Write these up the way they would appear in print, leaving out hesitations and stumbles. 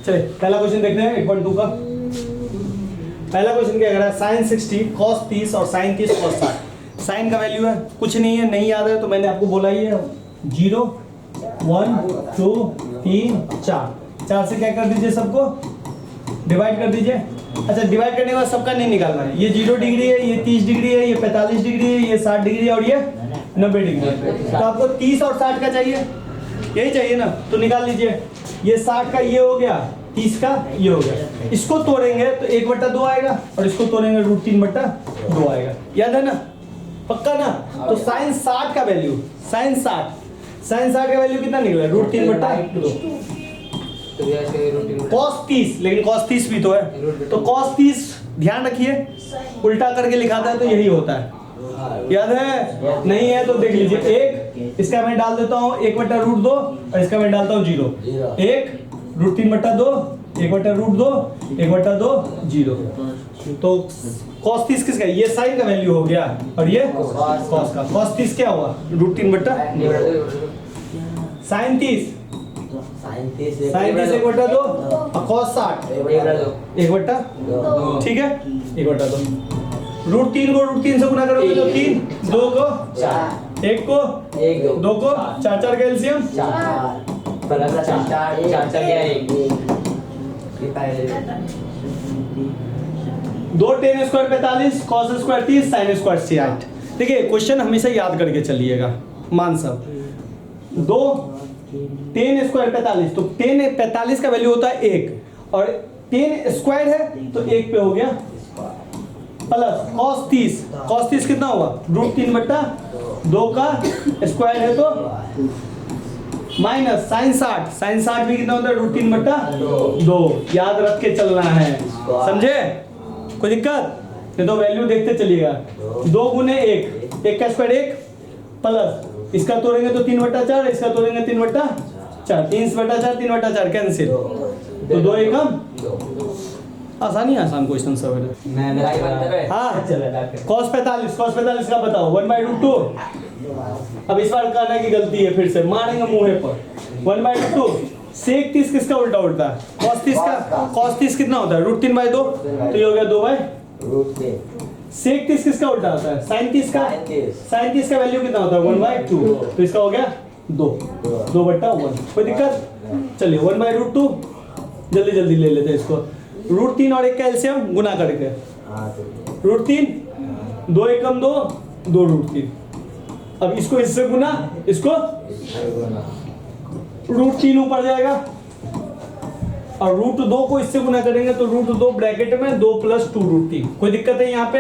चले पहला क्वेश्चन देखते हैं 1.2 का। पहला क्वेश्चन क्या कह रहा है, साइन 60 कॉस 30 और साइन 30 कॉस 60। साइन का वैल्यू है कुछ नहीं है, नहीं याद है तो मैंने आपको बोला ही है 0 1 2 3 4 से क्या कर दीजिए, सबको डिवाइड कर दीजिए। अच्छा डिवाइड करने के बाद सबका नहीं निकालना है, ये 0 डिग्री है, ये 30 डिग्री है, ये 45 डिग्री है, ये 60 डिग्री है और ये 90 डिग्री है। तो आपको 30 और 60 का चाहिए, यही चाहिए ना, तो निकाल लीजिए। ये 60 का ये हो गया, 30 का ये हो गया। इसको तोड़ेंगे तो 1/2 आएगा और इसको तोड़ेंगे √3/2 आएगा। याद है ना, पक्का ना। तो साइन 60 का वैल्यू, साइन 60 का वैल्यू कितना निकला, √3/2। cos 30, लेकिन cos 30 भी तो है, तो cos 30 ध्यान रखिए उल्टा करके लिखाता है तो यही होता है। याद है, नहीं है तो देख लीजिए। एक इसका मैं डाल देता हूँ 1/√2 और इसका मैं डालता हूँ 0। 1 √3/2 1/√2 1/2 0। तो cos 30 किसका, ये साइन का वैल्यू हो गया और ये cos का। cos 30 क्या हुआ, √3/2। साइन 30 1/2 और cos 60 1/2। ठीक है, 1/2। √3 को √3 से गुना करोगे तो 3, 2 को 4, 1 को 2 को 4 का LCM 2 tan square 45 cos square 30 sin square 60। देखिए क्वेश्चन हमेशा याद करके चलिएगा मान सब। 2 tan स्क्वायर 45, तो tan 45 का वैल्यू होता है 1 और tan स्क्वायर है तो 1 पे हो गया, प्लस cos 30 कितना हुआ, √3/2 का स्क्वायर है तो माइनस sin 60 भी कितना होता है, √3/2। याद रख के चलना है, समझे, कोई दिक्कत नहीं तो वैल्यू देखते चलिएगा। 2 गुने 1 का स्क्वायर 1 प्लस इसका तोड़ेंगे तो 3/4, इसका तोड़ेंगे 3/4, 3/4 3/4 कैंसिल, तो 2 एकम। आसान क्वेश्चन सब है। हाँ cos 45 का बताओ 1/√2। अब इस बार करने की गलती है, फिर से मारेंगे मुंह पर। 1/√2 sec 30 किसका उल्टा होता है, cos 30 का। cos 30 कितना होता है, √3/2, तो ये हो गया 2/√3। sec 30 किसका उल्टा होता है, sin 30 का। sin 30 का वैल्यू कितना होता है, 1/2, तो इसका हो गया 2/1। कोई दिक्कत, चलिए 1/√2 जल्दी ले लेते हैं इसको। √3 और 1 का एलसीएम गुना करके, √3 2 एकम 2 2√3। अब इसको इससे गुना, इसको √3 ऊपर जाएगा और √2 को इससे गुना करेंगे तो √2 ब्रैकेट में 2 + 2√3। कोई दिक्कत है यहाँ पे,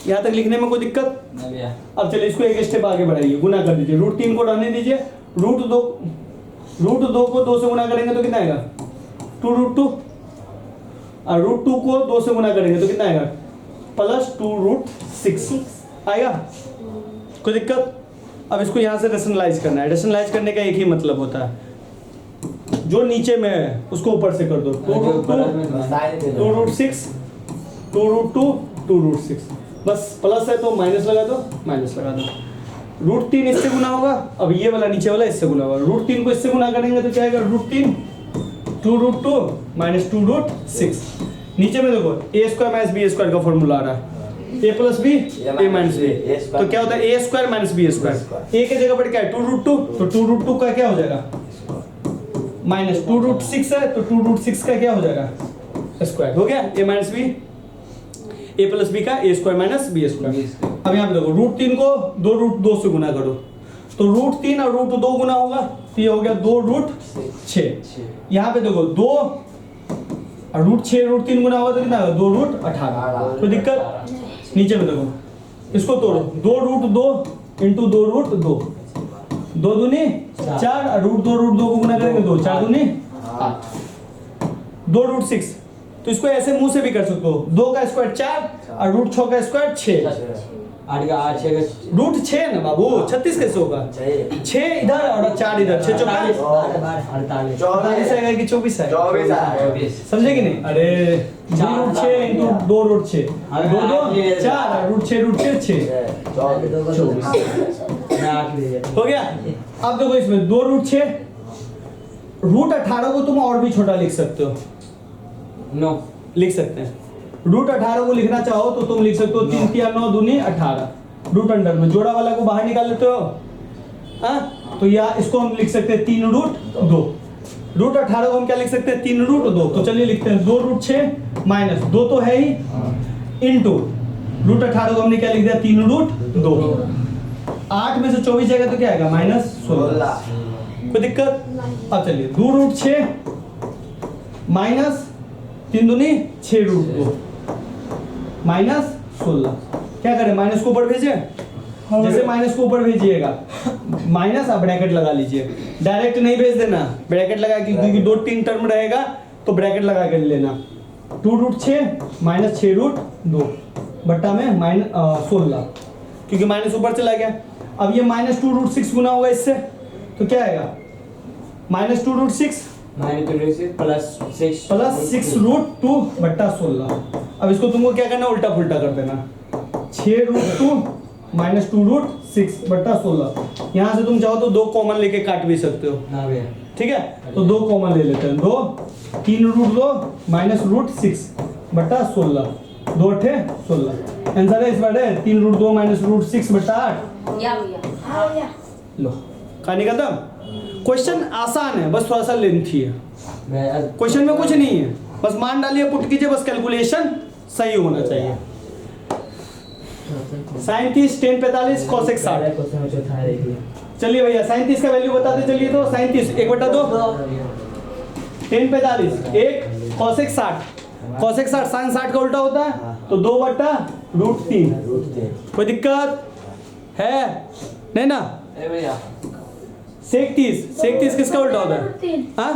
यहाँ तक लिखने में कोई दिक्कत? अब चलिए इसको एक स्टेप आगे बढ़ाइए, गुना कर दीजिए। √3 को रहने दीजिए, √2 को 2 से गुना करेंगे तो कितना आएगा, 2√2 और √2 को 2 से गुना करेंगे तो कितना आएगा, प्लस 2√6 आएगा। कोई दिक्कत? अब इसको यहाँ से रेशनलाइज करना है। रेशनलाइज करने का एक ही मतलब होता है, जो नीचे में है उसको ऊपर से कर दो। 2√6 2√6, बस प्लस है तो माइनस लगा दो, √3 इससे गुना होगा, अब ये वाला नीचे वाला इससे गुना होगा। √3 को इससे गुना करेंगे तो क्या आएगा, √3 2√2 माइनस 2√6। नीचे में देखो a² - b² का फॉर्मूला आ रहा है, a + b a - b, तो क्या होता है a² - b²। a के जगह पर क्या है, 2√2, तो 2√2 का क्या हो जाएगा, माइनस 2√6 है तो 2√6 का क्या हो जाएगा, स्क्वायर हो गया। a - b, a + b का a² - b²। अब यहाँ पे देखो √3 को 2√2 से गुना करो तो √3 और √2 गुना होगा तो ये हो गया 2√6। यहाँ पे देखो 2 और √6 √3 गुना होगा तो कितना होगा, 2√18। कोई दिक्कत? नीचे में देखो इसको तोड़ो, 2√2 × 2√2, 2 दूनी 4 और √2 को गुना करेंगे 2 4 दूनी 8, 2√6। तो इसको ऐसे मुंह से भी कर सकते हो, 2 का स्क्वायर 4 और √6 का स्क्वायर 6। 8 का 8 6 √6 है ना बाबू, 36 कैसे होगा, 6 इधर और 4 इधर, 6 चौका 48 आएगा कि 24 है, 24 समझे कि नहीं? अरे 2√6 × 2√6, 2 2 4 √6 6 24 हो गया। अब देखो इसमें 2√6 रूट 18 को तुम और भी छोटा लिख सकते हो, नो लिख सकते हैं। रूट 18 को लिखना चाहो तो तुम लिख सकते हो 3 तिया 9 दूनी 18, रूट अंडर में जोड़ा वाला को बाहर निकाल लेते हो, हाँ तो या इसको हम लिख सकते हैं 3 रूट 2। रूट 18 को हम क्या लिख सकते हैं 3 रूट 2, तो चलिए लिखते हैं 2 रूट 6 माइनस 2 तो है ही, इनटू रूट 18 को हमने क्या लिख दिया 3 रूट 2। 8 में से 24 जाएगा तो क्या आएगा -16, कोई दिक्कत। अब चलिए 2 रूट 6 माइनस 3 दूनी 6 रूट 2 -16, क्या करें माइनस को ऊपर भेजे, जैसे माइनस को ऊपर भेजिएगा माइनस आप ब्रैकेट लगा लीजिए, डायरेक्ट नहीं भेज देना, ब्रैकेट लगा के, क्योंकि 2-3 टर्म रहेगा तो ब्रैकेट लगा कर लेना। 2 रूट 6 माइनस 6 रूट 2 बट्टा में -16, क्योंकि माइनस ऊपर चला गया। अब ये -2 रूट 6 गुना होगा इससे, तो क्या आएगा -2 रूट 6 प्लस 6 रूट 2 बट्टा 16। अब इसको तुमको क्या करना, उल्टा पुल्टा कर देना, 6 रूट 2 -2 रूट 6 बट्टा 16। यहाँ से तुम चाहो तो 2 कॉमन लेके काट भी सकते हो, ना भैया ठीक है, तो 2 कॉमन ले लेते हैं, 2 3 रूट 2 माइनस रूट 6 बट्टा 16, 2 अठे 16। आंसर है इस बार है 3 रूट 2 माइनस रूट 6 बट्टा 8। या भैया लो कहानी खत्म। क्वेश्चन आसान है, बस थोड़ा सा लेंथी है, मैं क्वेश्चन में कुछ नहीं है, बस मान डालिए पुट कीजिए, बस कैलकुलेशन सही होना चाहिए। Sine 30 10 45 cosec 60। चलिए भैया साइन 30 का वैल्यू बताते चलिए, तो साइन 30 1/2 10 45 1 कोसेक 60, कोसेक 60 साइन 60 का उल्टा होता है तो 2/√3। कोई दिक्कत है नहीं ना। भैया सेक 30 किसका उल्टा होता है, हाँ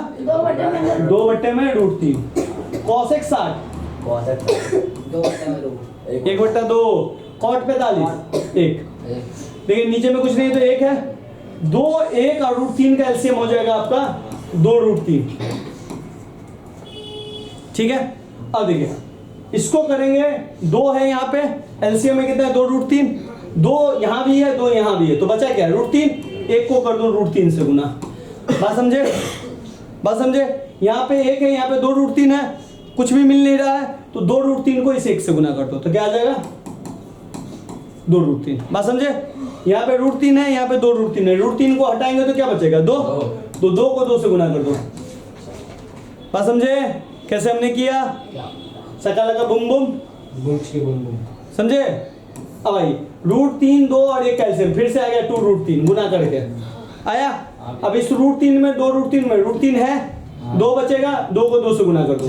2/√3। Cosec 60 1/2, cot 45 1। देखिए नीचे में कुछ नहीं तो 1 है, 2 1 और √3 का एलसीएम हो जाएगा आपका 2√3, ठीक है। अब देखिए इसको करेंगे, 2 है यहाँ पे, एलसीएम में कितना है 2√3, 2 यहाँ भी है 2 यहाँ भी है, तो बचा क्या √3, 1 को कर दो √3 से गुना। बात समझे, यहाँ पे 1 है यहाँ पे 2√3 है, कुछ भी मिल नहीं रहा है तो 2√3 को इस 1 से गुना कर दो तो क्या आ जाएगा 2√3। बात समझे, यहाँ पे √3 है यहाँ पे 2√3 है, √3 को हटाएंगे तो क्या बचेगा 2, तो 2 को 2 से गुना कर दो। बात समझे कैसे हमने किया, सका लगा बुम बुम, समझे। अब भाई √3 2 और 1 कैल्सियम फिर से आ गया 2√3 गुना करके आया। अब इस √3 में 2√3 में √3 है, 2 बचेगा, 2 को 2 से गुना कर दो,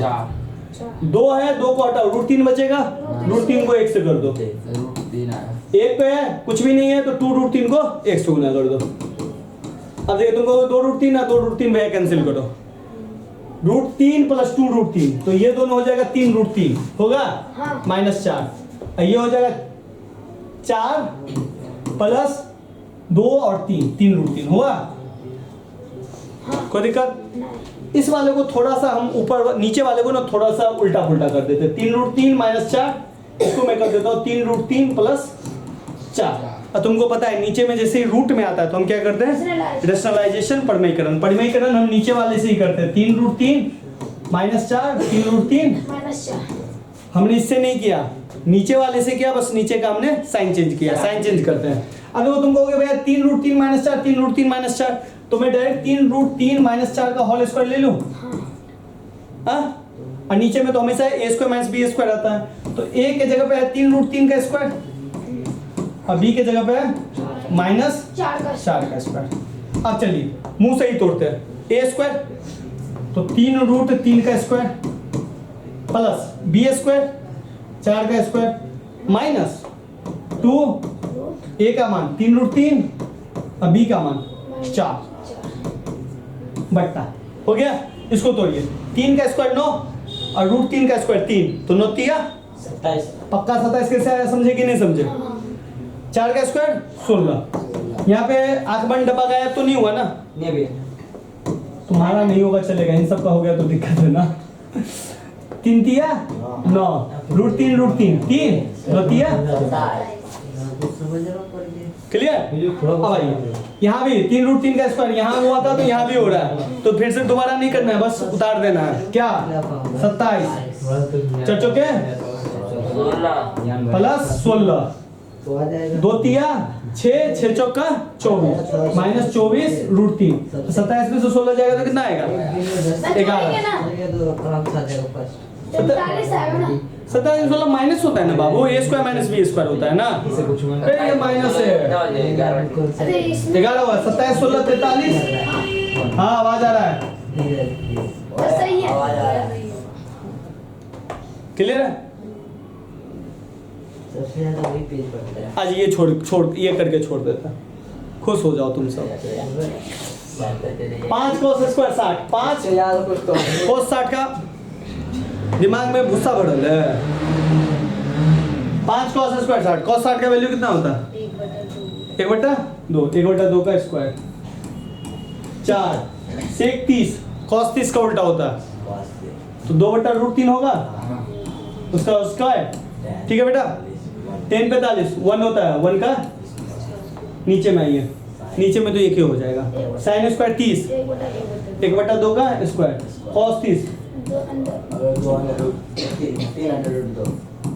2 है 2 को हटाओ √3 बचेगा, √3 को 1 से कर दो, 1 पे है कुछ भी नहीं है तो 2√3 को 1 से गुना कर दो। अब देखो तुमको 2√3 ना 2√3 भैया कैंसिल करो, √3 प्लस 2√3 तो ये दोनों हो जाएगा 3√3 होगा -4, ये हो जाएगा 4 प्लस 2 और 3 होगा। कोई दिक्कत। इस वाले को थोड़ा सा हम ऊपर नीचे वाले को ना थोड़ा सा उल्टा पुल्टा कर देते, 3√3 -4, इसको मैं कर देता हूँ 3√3 प्लस 4। और तुमको पता है नीचे में जैसे ही रूट में आता है तो हम क्या करते हैं रेशनलाइजेशन, परिमयीकरण हम नीचे वाले से ही करते हैं, 3√3 -4 3√3 हमने इससे नहीं किया, नीचे वाले से किया, बस नीचे का हमने साइन चेंज किया, साइन चेंज करते हैं। अब वो तुम कहोगे भैया 3√3 -4 3√3 -4 तो मैं डायरेक्ट 3√3 -4 का होल स्क्वायर ले लूं, हाँ, और नीचे में तो हमेशा a² - b² आता है, तो a के जगह पे है 3√3 का स्क्वायर और b के जगह पे है -4 का स्क्वायर। अब चलिए मुंह से ही तोड़ते हैं, a² तो 3√3 का स्क्वायर प्लस b² 4 का स्क्वायर माइनस 2 a का मान 3√3 और b का मान 4 बट्टा हो गया। इसको तोड़िए, 3 का स्क्वायर 9 और √3 का स्क्वायर 3 तो 9 तिया 27, पक्का 27 कैसे आया, समझे कि नहीं समझे। 4 का स्क्वायर 16, यहाँ पे आंख बंद डब्बा गायब तो नहीं हुआ ना, नहीं भैया तुम्हारा नहीं होगा चलेगा, इन सब का हो गया तो दिक्कत है ना। 3 तिया 9 √3 3 9 तिया क्लियर? अब आइए यहाँ भी 3√3 का स्क्वायर यहाँ हुआ था तो यहाँ भी हो रहा है, तो फिर से दोबारा नहीं करना है, बस उतार देना है। क्या 27 चल चुके प्लस 16 2 तिया 6 6 चौका 24 माइनस 24√3 27 में से 16 जाएगा तो कितना आएगा 11। 27 16 माइनस होता है ना बाबू, a square minus b square होता है ना, ये माइनस है 11 हुआ। 27 16 43। हाँ आवाज आ रहा है, क्लियर है? आज ये छोड़ ये करके छोड़ देता, खुश हो जाओ तुम सब। 5 cos स्क्वायर 60 5 cos 60 का दिमाग में गुस्सा बढ़ल है। 5 cos स्क्वायर 60 cos 60 का वैल्यू कितना होता है 1/2 1/2 का स्क्वायर 4 sec 30 cos 30 का उल्टा होता है तो 2/√3 होगा उसका स्क्वायर। ठीक है बेटा, 10 45 1 होता है, 1 का नीचे में आइए, नीचे में तो एक ही हो जाएगा। sin स्क्वायर 30 1/2 का स्क्वायर cos 30।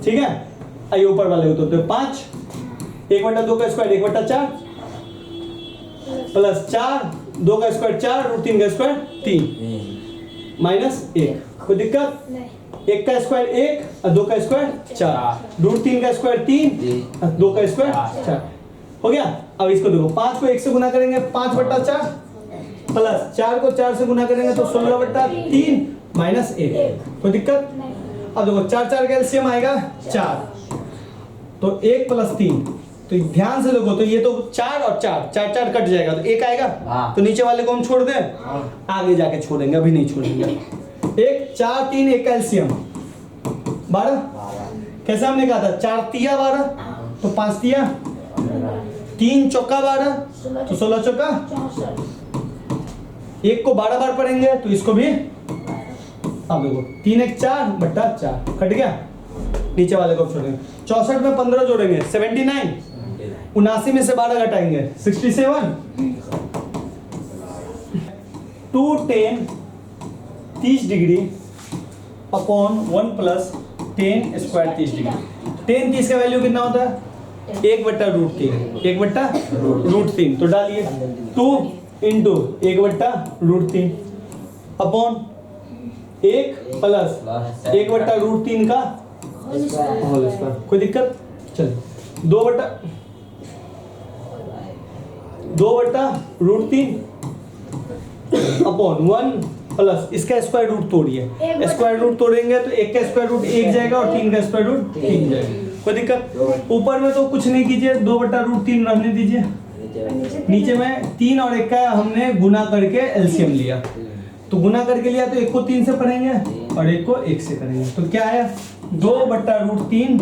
ठीक है, आइए ऊपर वाले को तो 5 1/2 का स्क्वायर 1/4 प्लस 4 2 का स्क्वायर 4 √3 का स्क्वायर 3 माइनस 1। कोई दिक्कत? 1 का स्क्वायर 1 और 2 का स्क्वायर 4 √3 का स्क्वायर 3 और 2 का स्क्वायर 4 हो गया। अब इसको देखो 5 को 1 से गुना करेंगे 5/4 प्लस 4 को 4 से गुना करेंगे तो 16/3 माइनस 1। कोई दिक्कत? अब देखो 4 4 का एलसीएम आएगा 4 तो 1 प्लस 3, तो ध्यान से देखो तो ये तो 4 और 4 4 4 कट जाएगा तो 1 आएगा, तो नीचे वाले को हम छोड़ दें, आगे जाके छोड़ेंगे, अभी नहीं छोड़ेंगे। 1 4 3 1 का एलसीएम 12। कैसे हमने कहा था 4 तिया 12 तो 5 तिया 3 चौका 12 तो 16 चौका। 1 को 12 बार पढ़ेंगे तो इसको भी, अब देखो 3 1 4/4 कट गया, नीचे वाले को छोड़ेंगे। 64 में 15 जोड़ेंगे 79, 79 में से 12 घटाएंगे 67, 2tan 30 degree upon 1 plus tan square 30 degree. tan 30 का वैल्यू कितना होता है 1/√3 1/√3 तो डालिए 2 इंटू 1/√3 अपॉन 1 प्लस 1/√3 का होल स्क्वायर। कोई दिक्कत? चल 2/√3 अपॉन 1 प्लस इसका स्क्वायर रूट तोड़िए, स्क्वायर रूट तोड़ेंगे तो 1 का स्क्वायर रूट 1 जाएगा और 3 का स्क्वायर रूट 3 जाएगा। कोई दिक्कत? ऊपर में तो कुछ नहीं कीजिए, 2/√3 रहने दीजिए, नीचे में 3 और 1 का हमने गुना करके एलसीएम लिया, तो गुना करके लिया तो 1 को 3 से पढ़ेंगे और 1 को 1 से करेंगे, तो क्या आया 2/√3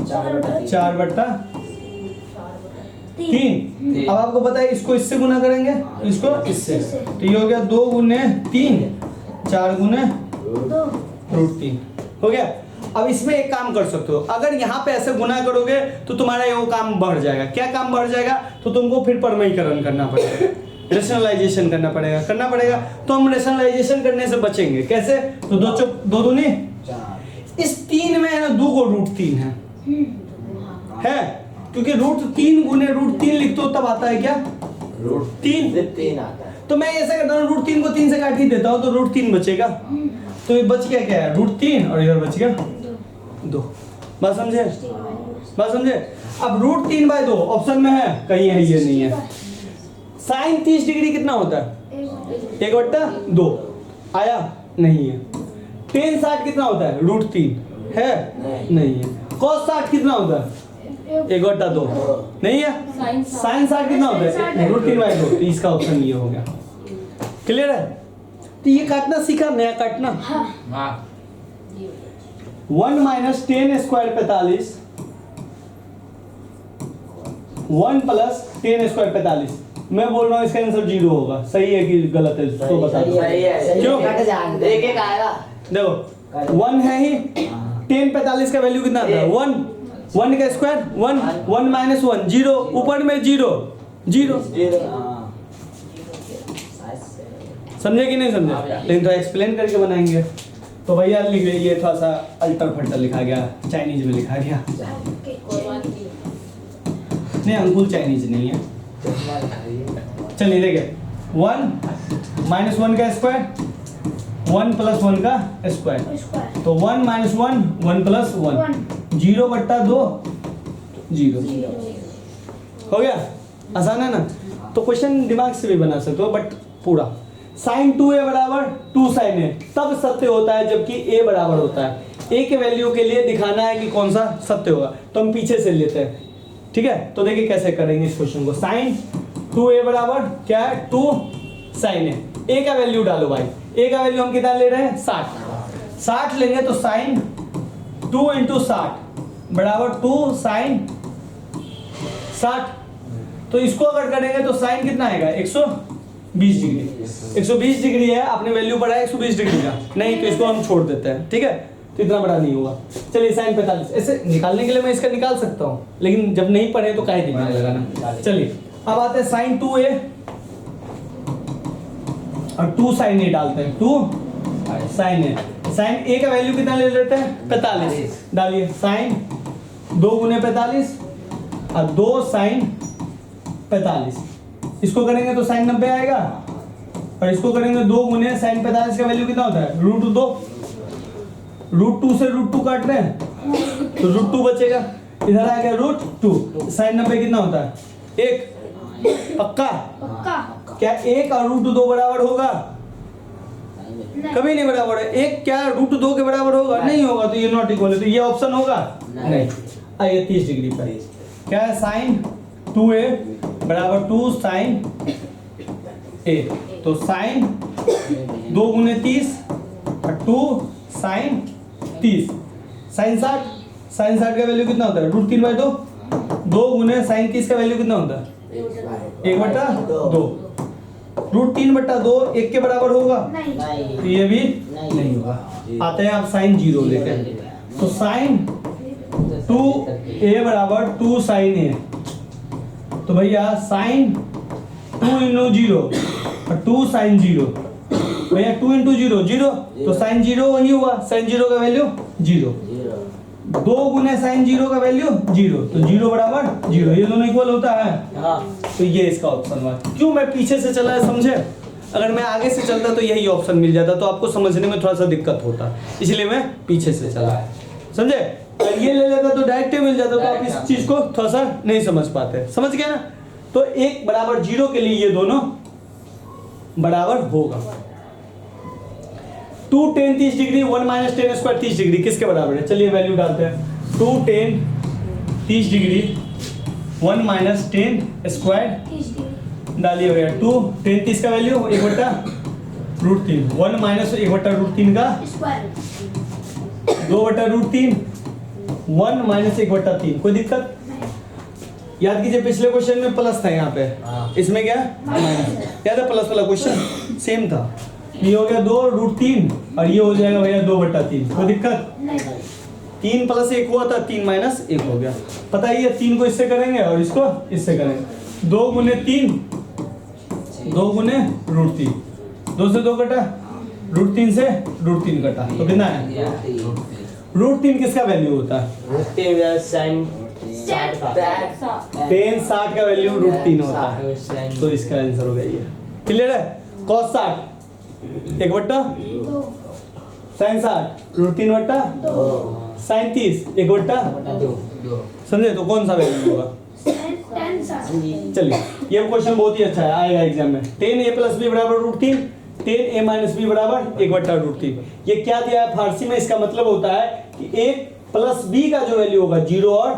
4/3। अब आपको पता है इसको इससे गुना करेंगे, इसको इससे, तो ये हो गया 2 गुने 3 4 गुने √3 हो गया। अब इसमें एक काम कर सकते हो, अगर यहाँ पे ऐसे गुना करोगे तो तुम्हारा ये वो काम बढ़ जाएगा। क्या काम बढ़ जाएगा? तो तुमको फिर परमयीकरण करना पड़ेगा, रेशनलाइजेशन करना पड़ेगा। तो हम रेशनलाइजेशन करने से बचेंगे। कैसे? तो 2 दूनी इस 3 में है ना 2 को √3 है, क्योंकि √3 गुने √3 लिखते हो तब आता है क्या √3 आता है। तो मैं ऐसा करता हूँ √3 को 3 से काट ही देता हूँ तो √3 बचेगा, तो ये बच गया क्या है √3 और इधर बच गया 2। बात समझे? अब √3/2 ऑप्शन में है, कहीं है, ये नहीं है। sin 30 डिग्री कितना होता है 1/2 आया नहीं है। tan 60 कितना होता है √3 है नहीं है। cos 60 कितना होता है 1/2 नहीं है। sin 60 कितना होता है √3/2, तो इसका ऑप्शन ये हो गया। क्लियर है? तो ये काटना सीखा, नया काटना। 1 minus tan square 45 1 plus tan square 45। मैं बोल रहा हूँ इसका आंसर 0 होगा। सही है कि गलत है तो बता दो। क्यों? देखो 1 है ही, tan 45 का वैल्यू कितना आता है 1 का स्क्वायर 1 माइनस 1 0, ऊपर में 0 जीरो। हाँ समझे कि नहीं समझे? लेकिन थोड़ा एक्सप्लेन करके बनाएंगे। तो भैया लिख ये थोड़ा सा अल्टर फल्टर लिखा गया, चाइनीज में लिखा गया। नहीं अंकुल चाइनीज नहीं है। चलिए देखिए 1 माइनस 1 का स्क्वायर 1 प्लस 1 का स्क्वायर, तो 1 माइनस 1 1 प्लस 1 जीरो बट्टा 2 जीरो। हो गया? आसान है ना? तो क्वेश्चन दिमाग से भी बना सकते हो बट पूरा साइन 2a बराबर 2 साइन a तब सत्य होता है जबकि a बराबर होता है। a के वैल्यू के लिए दिखाना है कि कौन सा सत्य होगा, तो हम पीछे से लेते हैं। ठीक है, तो देखिए कैसे करेंगे इस क्वेश्चन को। साइन 2a बराबर क्या है 2 साइन a। a का वैल्यू डालो भाई, a का वैल्यू हम कितना ले रहे हैं 60। 60 लेंगे तो साइन 2 इंटू 60 बराबर 2 साइन 60। तो इसको अगर करेंगे तो साइन कितना आएगा 120 डिग्री। 120 डिग्री है, आपने वैल्यू पढ़ा है 120 डिग्री का, नहीं तो इसको हम छोड़ देते हैं। ठीक है, तो इतना बड़ा नहीं होगा। चलिए साइन 45 ऐसे निकालने के लिए मैं इसका निकाल सकता हूँ, लेकिन जब नहीं पढ़े तो काहे दिमाग लगाना। चलिए अब आते हैं साइन 2a और 2 साइन a डालते हैं। 2 साइन a, साइन a का वैल्यू कितना ले लेते हैं 45 डालिए। साइन 2 गुने 45 और 2 साइन 45, इसको करेंगे तो साइन 90 आएगा और इसको करेंगे 2 गुने साइन 45 का वैल्यू कितना होता है √2। √2 से √2 काट रहे हैं तो √2 बचेगा, इधर आ गया √2। साइन 90 कितना होता है 1। पक्का? क्या 1 और √2 बराबर होगा? कभी नहीं बराबर है। 1 क्या √2 के बराबर होगा? नहीं होगा, तो ये नॉट इक्वल है, तो ये ऑप्शन होगा नहीं। आइए 30 डिग्री पर क्या है साइन 2a बराबर 2 साइन a, तो साइन 2 गुने 30 और 2 साइन 30। साइन 60, साइन 60 का वैल्यू कितना होता है √3/2। 2 गुने साइन 30 का वैल्यू कितना होता है 1/2। √3/2 1 के बराबर होगा? तो ये भी नहीं होगा। आते हैं आप साइन 0 लेते हैं, तो साइन 2a बराबर 2 साइन a, तो भैया साइन 2 इंटू 0 और 2 साइन 0, भैया 2 इंटू 0 0, तो साइन 0 वही हुआ, साइन 0 का वैल्यू 0। 2 गुने साइन 0 का वैल्यू 0, तो 0 बराबर 0, ये दोनों इक्वल होता है। तो ये इसका ऑप्शन हुआ। क्यों मैं पीछे से चला है समझे? अगर मैं आगे से चलता तो यही ऑप्शन मिल जाता, तो आपको समझने में थोड़ा सा दिक्कत होता, इसलिए मैं पीछे से चला, समझे? अगर ये ले लेता तो डायरेक्ट मिल जाता, तो आप इस चीज को थोड़ा सा नहीं समझ पाते। समझ गया ना? तो 1 बराबर 0 के लिए ये दोनों बराबर होगा। 2 tan 30 degree 1 minus tan square 30 degree किसके बराबर है? चलिए वैल्यू डालते हैं। 2 tan 30 degree 1 minus tan square डालिए भैया। 2 tan 30 का वैल्यू 1/√3, 1 माइनस 1/√3 का 2/√3, 1 माइनस 1/3। कोई दिक्कत? याद कीजिए पिछले क्वेश्चन में प्लस था, यहाँ पे इसमें क्या माइनस। याद है प्लस वाला क्वेश्चन सेम था। ये हो गया 2√3 और ये हो जाएगा भैया 2/3। कोई दिक्कत? 3 प्लस 1 हुआ था, 3 माइनस 1 हो गया। पता ही है 3 को इससे करेंगे और इसको इससे करेंगे। 2 गुने 3 2 गुने √3, 2 से 2 कटा, √3 से √3 कटा, तो कितना है √3 किसका वैल्यू होता है? साइन tan 60 का वैल्यू √3 होता है, तो इसका आंसर हो गया ये। क्लियर है? cos 60 1/2 साइन 60 √3/2 साइन 30 1/2, समझे? तो कौन सा वैल्यू होगा? चलिए ये क्वेश्चन बहुत ही अच्छा है, आएगा एग्जाम में। tan a प्लस b बराबर √3, tan a माइनस b बराबर 1/√3। ये क्या दिया है फारसी में? इसका मतलब होता है कि a प्लस b का जो वैल्यू होगा 0 और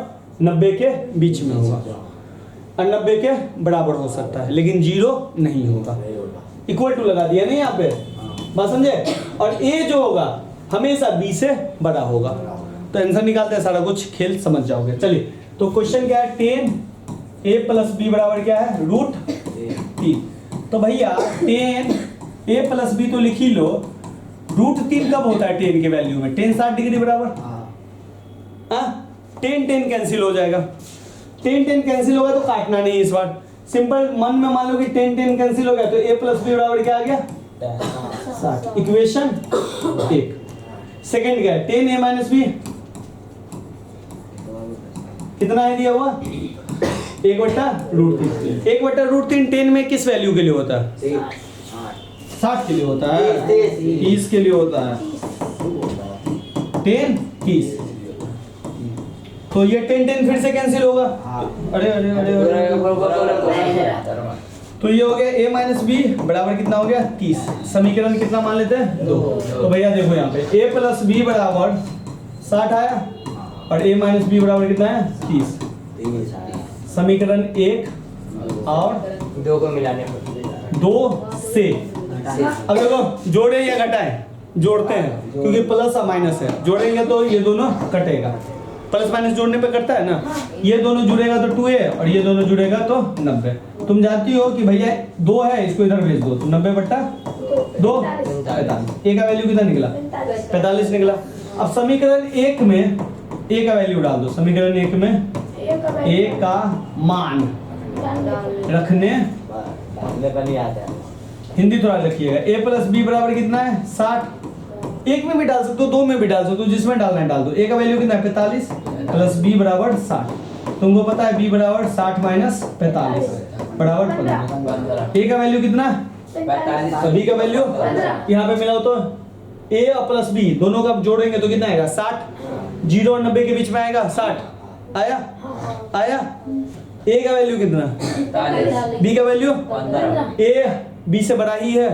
90 के बीच में होगा, और 90 के बराबर हो सकता है, लेकिन 0 नहीं होगा। इक्वल टू लगा दिया नहीं यहाँ पे, बात समझे? और a जो होगा हमेशा b से बड़ा होगा। तो आंसर निकालते हैं, सारा कुछ खेल समझ जाओगे। चलिए तो क्वेश्चन क्या है? tan a प्लस b बराबर क्या है √3। तो भैया tan a प्लस b तो लिख ही लो। √3 कब होता है tan के वैल्यू में? tan 60 डिग्री बराबर, हाँ tan कैंसिल हो जाएगा। tan कैंसिल होगा तो काटना नहीं इस बार। सिंपल मन में मान लो कि 10 10 कैंसिल हो गया तो a प्लस बी बराबर क्या आ गया 60। इक्वेशन 1। सेकंड क्या है 10a माइनस बी कितना है दिया हुआ 1/√3। 1/√3 10 में किस वैल्यू के लिए होता है 60 के लिए होता है 30 के लिए होता है 10 30। तो ये 10 10 फिर से कैंसिल होगा। अरे अरे अरे तो ये हो गया a माइनस बी बराबर कितना हो गया 30। समीकरण कितना मान लेते हैं 2। तो भैया देखो यहाँ पे a प्लस बी बराबर 60 आया और a माइनस बी बराबर कितना है 30। समीकरण 1 और 2 को मिलाने पर 2 से अब देखो जोड़े या घटाएं जोड़ते हैं क्योंकि प्लस और माइनस है जोड़ेंगे तो ये दोनों कटेगा। प्लस माइनस जोड़ने पे कटता है ना। ये दोनों जुड़ेगा तो 2a और ये दोनों जुड़ेगा तो 90। तुम जानती हो कि भैया 2 है इसको इधर भेज दो तो 90/2 45। a का वैल्यू कितना निकला 45 निकला। अब समीकरण 1 में a का वैल्यू डाल दो। समीकरण 1 में a का मान रखने हिंदी थोड़ा लिखिएगा। a प्लस बी बराबर कितना है 60। एक में भी डाल सकते हो 2 में भी डाल सकते हो जिसमें डालना है डाल दो। a का वैल्यू कितना है 45 प्लस b बराबर 60। तुमको पता है b बराबर 60 माइनस 45 बराबर 15। a का वैल्यू कितना 45 b का वैल्यू यहाँ पे मिलाओ तो a और प्लस b दोनों का जोड़ेंगे तो कितना आएगा 60। 0 और 90 के बीच में आएगा 60 आया आया। a का वैल्यू कितना b का वैल्यू a b से बड़ा ही है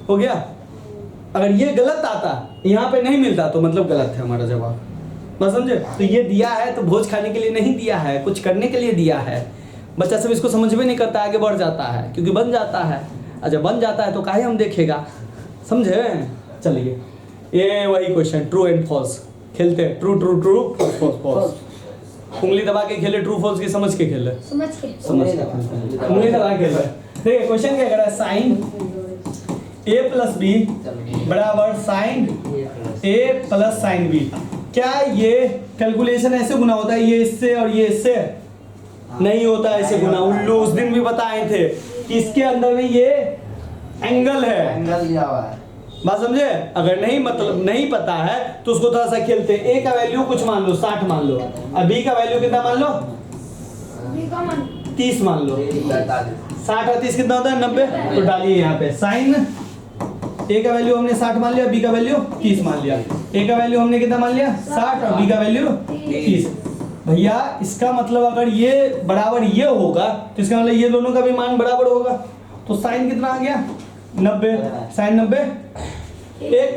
हो गया। अगर ये गलत आता यहाँ पे नहीं मिलता तो मतलब गलत है हमारा जवाब। बस समझे। तो ये दिया है तो भोज खाने के लिए नहीं दिया है कुछ करने के लिए दिया है। बच्चा सब इसको समझ में नहीं करता आगे बढ़ जाता है क्योंकि बन जाता है। अच्छा बन जाता है तो काहे हम देखेगा समझे। चलिए ये वही क्वेश्चन ट्रू एंड फॉल्स खेलते हैं। True true true false false. उंगली दबा के खेले ट्रू फॉल्स की समझ के खेले समझ के उंगली दबा के खेले। देखिए क्वेश्चन क्या कह रहा है साइन a प्लस बी बराबर sine a plus sine B. क्या ये कैलकुलेशन ऐसे गुना होता है ये इससे और ये इससे नहीं होता ऐसे गुना। उल्लू उस दिन भी बताए थे कि इसके अंदर में ये एंगल है एंगल दिया हुआ है। बात समझे। अगर नहीं मतलब नहीं पता है तो उसको थोड़ा सा खेलते। a का वैल्यू कुछ मान लो 60 मान लो और b का वैल्यू कितना मान लो 30 मान लो। 60 और 30 कितना होता है 90। तो डालिए यहाँ पे साइन a का वैल्यू हमने 60 मान लिया b का वैल्यू 30 मान लिया। a का वैल्यू हमने कितना मान लिया 60 और b का वैल्यू 30। भैया इसका मतलब अगर ये बराबर ये होगा तो इसका मतलब ये दोनों का भी मान बराबर होगा। तो साइन कितना आ गया 90 साइन 90 1।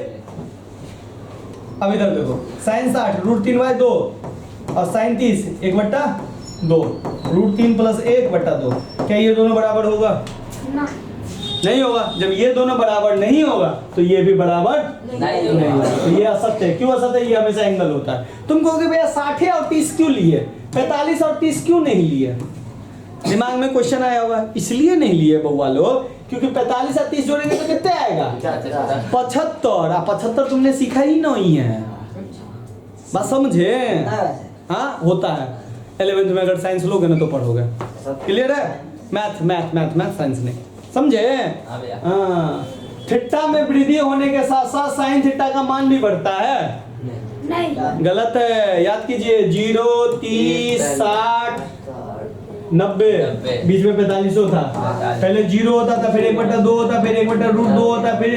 अब इधर देखो साइन 60 √3/2 और साइन 30 1/2 √3 प्लस 1/2। क्या ये दोनों बराबर होगा नहीं होगा। जब ये दोनों बराबर नहीं होगा तो ये भी बराबर नहीं होगा। तो ये असत्य है। क्यों असत्य है ये हमेशा एंगल होता है। तुम कहोगे भैया 60 और 30 क्यों लिए 45 और 30 क्यों नहीं लिए। दिमाग में क्वेश्चन आया होगा इसलिए नहीं लिए बउआ लोग क्योंकि 45 और 30 जोड़ेंगे तो कितने आएगा 75। और 75 तुमने सीखा ही नहीं है। बस समझे। हाँ होता है 11th में अगर साइंस लोगे ना तो पढ़ोगे। क्लियर है। Math math math math science नहीं समझे। हाँ थीटा में वृद्धि होने के साथ साथ साइन थीटा का मान भी बढ़ता है नहीं गलत है। याद कीजिए 0 30 60 90 बीच में 45 था। पहले 0 होता था फिर 1/2 होता फिर 1/√2 होता फिर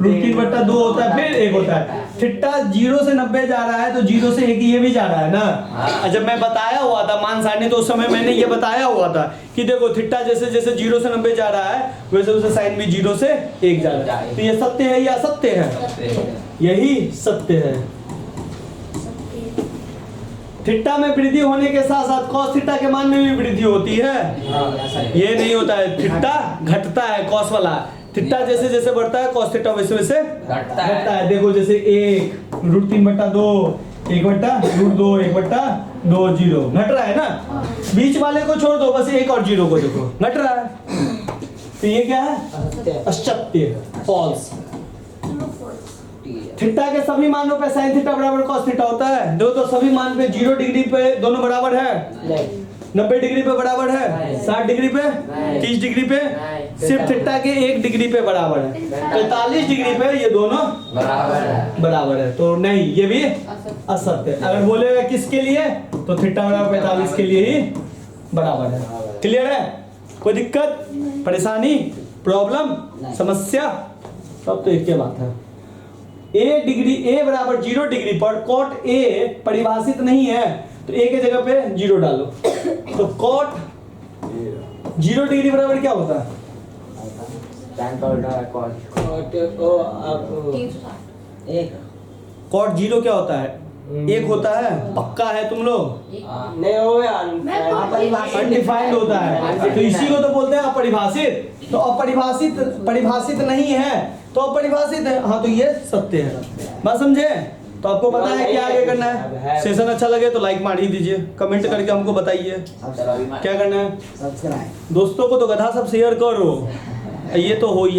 √3/2 होता फिर 1 होता है। थीटा 0 से 90 जा रहा है तो 0 से 1 ये भी जा रहा है ना। जब मैं बताया हुआ था मान सारणी तो उस समय मैंने ये बताया हुआ था कि देखो थीटा जैसे जैसे 0 से 90 जा रहा है वैसे वैसे साइन भी 0 से 1 जा रहा है। तो ये सत्य है या असत्य है यही सत्य है। थीटा में वृद्धि होने के साथ साथ कॉस थीटा के मान में भी वृद्धि होती है। ये नहीं होता है थीटा घटता है कॉस वाला। थीटा जैसे जैसे बढ़ता है कॉस थीटा वैसे वैसे घटता है। देखो जैसे 1 √3/2 1/√2 1/2 0 घट रहा है ना। बीच वाले को छोड़ दो बस 1 और 0 को देखो घट रहा है। तो ये क्या है असत्य फॉल्स। थीटा के सभी मानों पे साइन थीटा बराबर कॉस थीटा होता है। दो तो सभी मान पे 0 डिग्री पे दोनों बराबर है 90 डिग्री पे बराबर है, नहीं। 60 डिग्री पे, नहीं। 30 डिग्री पे, नहीं। सिर्फ थीटा के 1 डिग्री पे बराबर है। 45 डिग्री पे ये दोनों बराबर है। बराबर है, तो नहीं ये भी असत्य है। अगर बोलेगा किसके लिए तो थीटा बराबर 45 के लिए ही बराबर है। क्लियर है? कोई दिक्कत, परेशानी, प्रॉब्लम, समस्या? सब तो एक ही बात है। ए बराबर 0 डिग्री पर कॉट ए परिभाषित नहीं है, तो ए के जगह पे 0 डालो। तो कॉट 0 डिग्री बराबर क्या होता है? tan का उल्टा है cos। ओ आप 360 कॉट 0 क्या होता है? 1 होता है। पक्का है तुम लोग? नहीं हो गया मैं तो अनडिफाइंड होता है, तो इसी को तो बोलते हैं अपरिभाषित। तो अपरिभाषित परिभाषित नहीं है तो अपरिभाषित है। हाँ, तो ये सत्य है। बात समझे? तो आपको पता है क्या आगे करना है। सेशन अच्छा लगे तो लाइक मार ही दीजिए, कमेंट करके हमको बताइए क्या करना है। सब्सक्राइब दोस्तों को तो गधा सब शेयर करो, ये तो हो ही है।